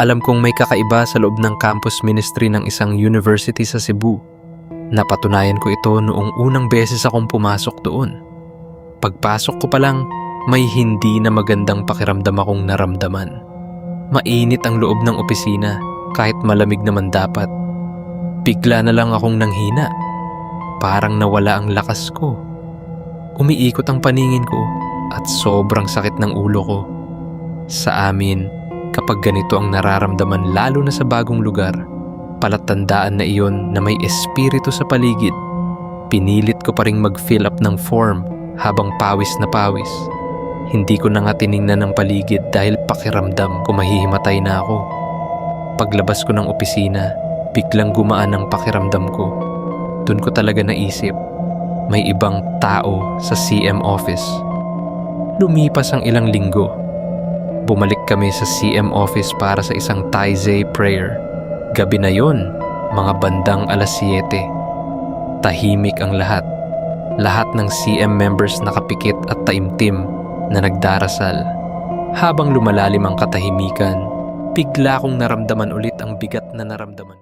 Alam kong may kakaiba sa loob ng campus ministry ng isang university sa Cebu. Napatunayan ko ito noong unang beses akong pumasok doon. Pagpasok ko pa lang, may hindi na magandang pakiramdam akong naramdaman. Mainit ang loob ng opisina kahit malamig naman dapat. Bigla na lang akong nanghina. Parang nawala ang lakas ko. Umiikot ang paningin ko at sobrang sakit ng ulo ko. Sa amin, kapag ganito ang nararamdaman lalo na sa bagong lugar, palatandaan na iyon na may espiritu sa paligid. Pinilit ko pa ring mag-fill up ng form habang pawis na pawis. Hindi ko na nga tiningnan ng paligid dahil pakiramdam ko mahihimatay na ako. Paglabas ko ng opisina, biglang gumaan ang pakiramdam ko. Doon ko talaga naisip, may ibang tao sa CM office. Lumipas ang ilang linggo. Bumalik kami sa CM office para sa isang Taizé prayer. Gabi na yon, mga bandang 7:00. Tahimik ang lahat. Lahat ng CM members nakapikit at taimtim na nagdarasal. Habang lumalalim ang katahimikan, bigla kong naramdaman ulit ang bigat na naramdaman.